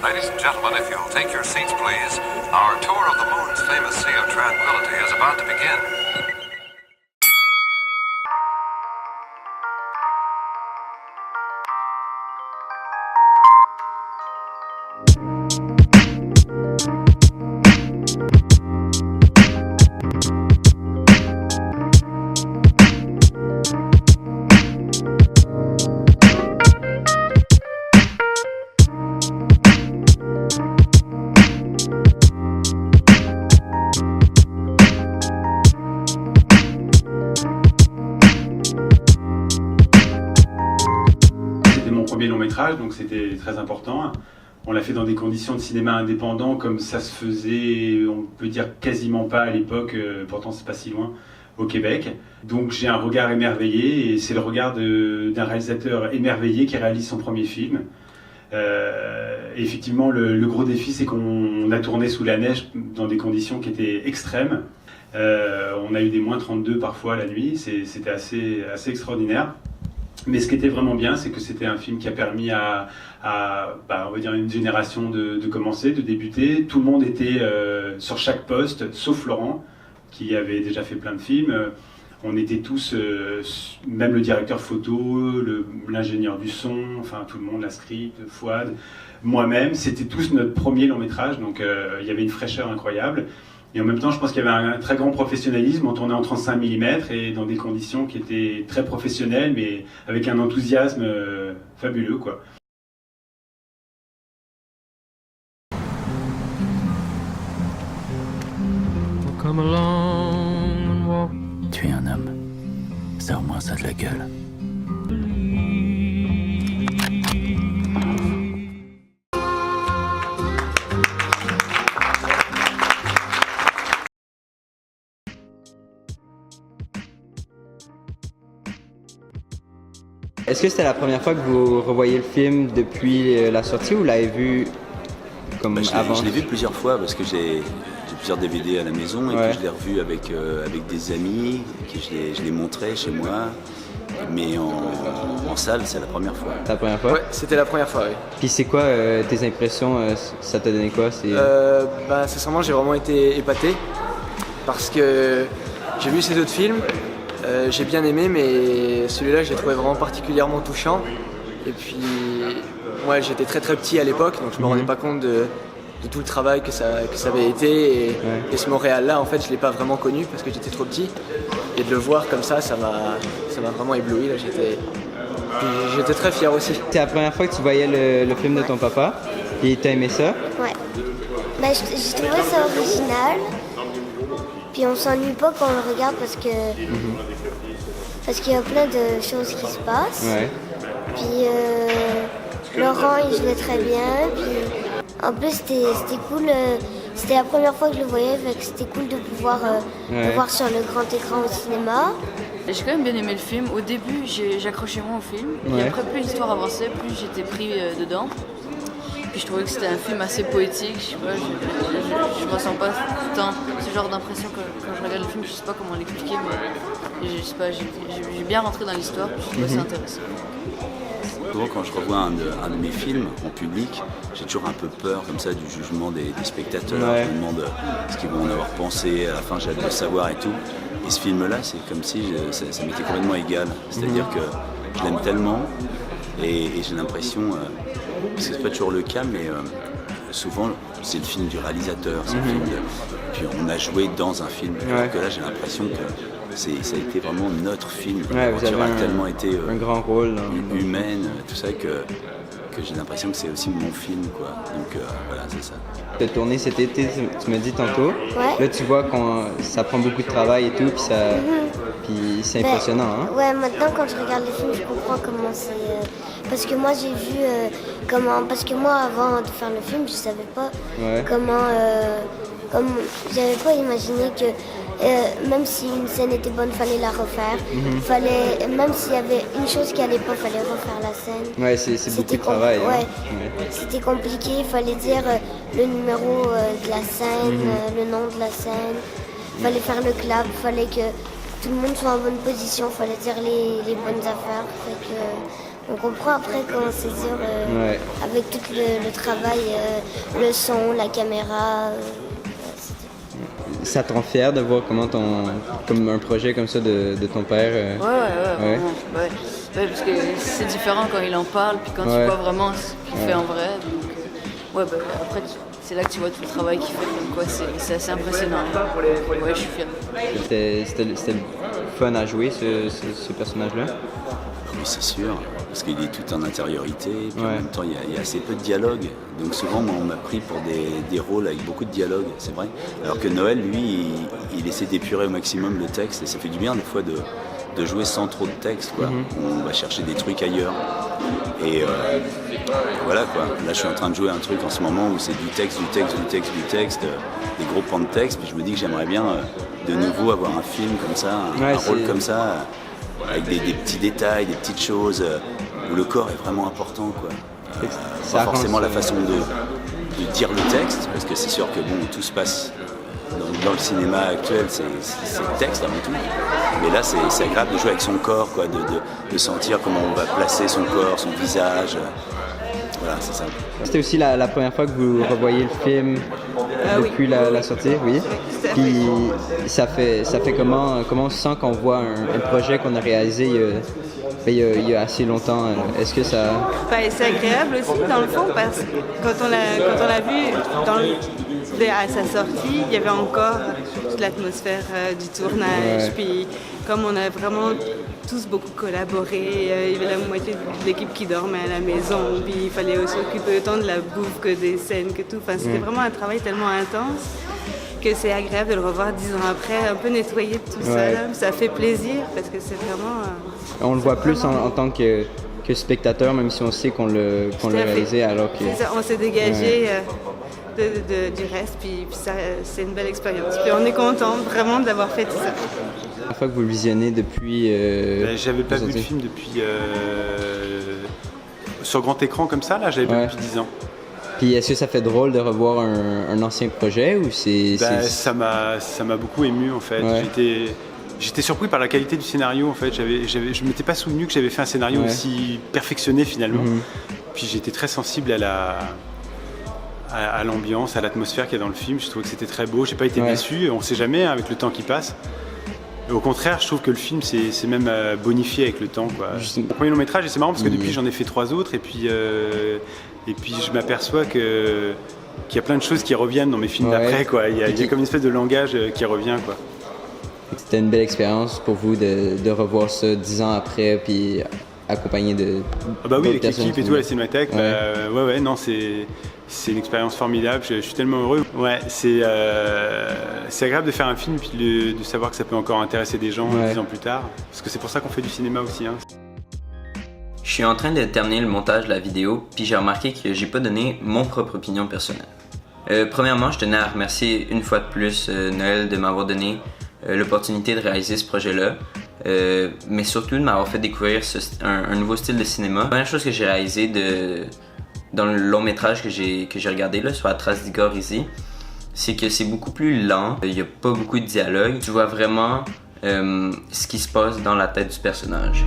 Ladies and gentlemen, if you'll take your seats, please. Our tour of the moon's famous Sea of Tranquility is about to begin. Premier long métrage, donc c'était très important. On l'a fait dans des conditions de cinéma indépendant comme ça se faisait, on peut dire quasiment pas à l'époque, pourtant c'est pas si loin, au Québec. Donc j'ai un regard émerveillé et c'est le regard d'un réalisateur émerveillé qui réalise son premier film. Et effectivement le gros défi c'est qu'on a tourné sous la neige dans des conditions qui étaient extrêmes. On a eu des moins 32 parfois la nuit, c'était assez extraordinaire. Mais ce qui était vraiment bien, c'est que c'était un film qui a permis à on va dire une génération de commencer, de débuter. Tout le monde était sur chaque poste, sauf Laurent, qui avait déjà fait plein de films. On était tous, même le directeur photo, l'ingénieur du son, enfin tout le monde, la script, Fouad, moi-même. C'était tous notre premier long métrage, donc il y avait une fraîcheur incroyable. Et en même temps, je pense qu'il y avait un très grand professionnalisme. On tournait en 35 mm et dans des conditions qui étaient très professionnelles, mais avec un enthousiasme fabuleux, quoi. Tu es un homme. Ça, au moins, ça a de la gueule. Est-ce que c'était la première fois que vous revoyez le film depuis la sortie ou vous l'avez vu comme avant? Je l'ai vu plusieurs fois parce que j'ai plusieurs DVD à la maison et puis je l'ai revu avec des amis, qui je l'ai montré chez moi. Mais en salle, c'est la première fois. La première fois? Ouais, c'était la première fois, oui. Puis c'est quoi tes impressions? Ça t'a donné quoi? Sincèrement, j'ai vraiment été épaté parce que j'ai vu ces autres films. J'ai bien aimé, mais celui-là, je l'ai trouvé vraiment particulièrement touchant. Et puis, moi, j'étais très très petit à l'époque, donc je me rendais pas compte de tout le travail que ça avait été. Et ce Montréal-là, en fait, je l'ai pas vraiment connu parce que j'étais trop petit. Et de le voir comme ça m'a vraiment ébloui. Là, j'étais très fier aussi. C'est la première fois que tu voyais le film de ton papa, et t'as aimé ça? Ouais. J'ai trouvé ça original. Puis on s'ennuie pas quand on le regarde parce qu'il y a plein de choses qui se passent. Ouais. Puis Laurent il jouait très bien. Puis en plus c'était cool. C'était la première fois que je le voyais, fait que c'était cool de pouvoir le voir sur le grand écran au cinéma. J'ai quand même bien aimé le film. Au début j'accrochais moins au film. Et après plus l'histoire avançait, plus j'étais pris dedans. Puis je trouvais que c'était un film assez poétique, je sais pas, je ressens pas tout le temps ce genre d'impression quand je regarde le film, je sais pas comment l'expliquer, mais je sais pas, j'ai bien rentré dans l'histoire, je trouve ça intéressant. Souvent quand je revois un de mes films en public, j'ai toujours un peu peur comme ça du jugement des spectateurs, je me demande ce qu'ils vont en avoir pensé, à la fin j'ai hâte de savoir et tout. Et ce film-là, c'est comme si ça m'était complètement égal, c'est-à-dire que je l'aime tellement et j'ai l'impression... parce que c'est pas toujours le cas, mais souvent c'est le film du réalisateur, c'est le film puis on a joué dans un film. Alors que là j'ai l'impression que ça a été vraiment notre film. L'aventure a tellement été un grand rôle, humaine, tout ça que j'ai l'impression que c'est aussi mon film, quoi. Donc voilà, c'est ça. Tu as tourné cet été, tu m'as dit tantôt. Ouais. Là tu vois que ça prend beaucoup de travail et tout, puis c'est impressionnant. Hein? Ouais, maintenant quand je regarde les films, je comprends comment c'est. Parce que moi j'ai vu comment. Parce que moi avant de faire le film, je savais pas comment. J'avais pas imaginé que même si une scène était bonne, fallait la refaire. Même s'il y avait une chose qui allait pas, fallait refaire la scène. Ouais, c'est beaucoup de travail. C'était compliqué, il fallait dire le numéro de la scène, le nom de la scène. Il fallait faire le clap, il fallait que tout le monde soit en bonne position, il fallait dire les bonnes affaires. On comprend après comment c'est dur avec tout le travail, le son, la caméra. Ça te rend fier de voir comme un projet comme ça de ton père? Ouais, parce que c'est différent quand il en parle, puis quand tu vois vraiment ce qu'il fait en vrai. Donc, après, c'est là que tu vois tout le travail qu'il fait. Donc, c'est assez impressionnant. Ouais, je suis fier. C'était fun à jouer, ce personnage-là? Oui, c'est sûr, parce qu'il est tout en intériorité, puis en même temps il y a assez peu de dialogue. Donc souvent moi, on m'a pris pour des rôles avec beaucoup de dialogue, c'est vrai. Alors que Noël, lui, il essaie d'épurer au maximum le texte, et ça fait du bien des fois de jouer sans trop de texte, quoi. On va chercher des trucs ailleurs. Et voilà quoi, là je suis en train de jouer un truc en ce moment où c'est du texte, des gros pans de texte, puis je me dis que j'aimerais bien de nouveau avoir un film comme ça, un rôle comme ça, avec des petits détails, des petites choses, où le corps est vraiment important quoi. Pas forcément la façon de dire le texte, parce que c'est sûr que bon, tout se passe dans le cinéma actuel, c'est le texte avant tout. Mais là, c'est agréable de jouer avec son corps, quoi, de sentir comment on va placer son corps, son visage. Voilà, c'est ça. C'était aussi la première fois que vous revoyez le film depuis la sortie, oui. Puis ça fait comment on se sent quand on voit un projet qu'on a réalisé il y a assez longtemps? Est-ce que ça... c'est agréable aussi dans le fond parce que quand on l'a vu à sa sortie, il y avait encore toute l'atmosphère du tournage. Puis comme on a vraiment tous beaucoup collaboré, il y avait la moitié de l'équipe qui dormait à la maison, puis il fallait aussi s'occuper autant de la bouffe que des scènes, que tout. Enfin, c'était vraiment un travail tellement intense que c'est agréable de le revoir 10 ans après, un peu nettoyé de tout ça. Là. Ça fait plaisir parce que c'est vraiment... on le voit plus en tant que spectateur, même si on sait qu'on l'a réalisé alors que... C'est ça, on s'est dégagé du reste, puis ça, c'est une belle expérience. Puis on est content vraiment d'avoir fait tout ça. La fois que vous le visionnez depuis... j'avais pas vu le film depuis... sur grand écran comme ça, là, j'avais pas vu depuis 10 ans. Puis est-ce que ça fait drôle de revoir un ancien projet ou c'est... Ça m'a beaucoup ému en fait. J'étais surpris par la qualité du scénario en fait. Je m'étais pas souvenu que j'avais fait un scénario aussi perfectionné finalement. Puis j'étais très sensible à l'ambiance, à l'atmosphère qu'il y a dans le film. Je trouvais que c'était très beau. J'ai pas été déçu. On sait jamais avec le temps qui passe. Au contraire, je trouve que le film c'est même bonifié avec le temps, quoi. Mon premier long métrage, et c'est marrant parce que depuis j'en ai fait 3 autres et puis je m'aperçois qu'il y a plein de choses qui reviennent dans mes films d'après, quoi. Il y a comme une espèce de langage qui revient, quoi. C'était une belle expérience pour vous de revoir ça 10 ans après puis accompagné de... oui, avec l'équipe et tout à la Cinémathèque, non, c'est une expérience formidable, je suis tellement heureux. C'est agréable de faire un film puis de savoir que ça peut encore intéresser des gens 10 ans plus tard, parce que c'est pour ça qu'on fait du cinéma aussi. Je suis en train de terminer le montage de la vidéo, puis j'ai remarqué que j'ai pas donné mon propre opinion personnelle. Premièrement, je tenais à remercier une fois de plus Noël de m'avoir donné l'opportunité de réaliser ce projet-là, mais surtout de m'avoir fait découvrir un nouveau style de cinéma. La première chose que j'ai réalisée dans le long métrage que j'ai regardé là, sur La Trace d'Igor ici, c'est que c'est beaucoup plus lent, il n'y a pas beaucoup de dialogue, tu vois vraiment ce qui se passe dans la tête du personnage.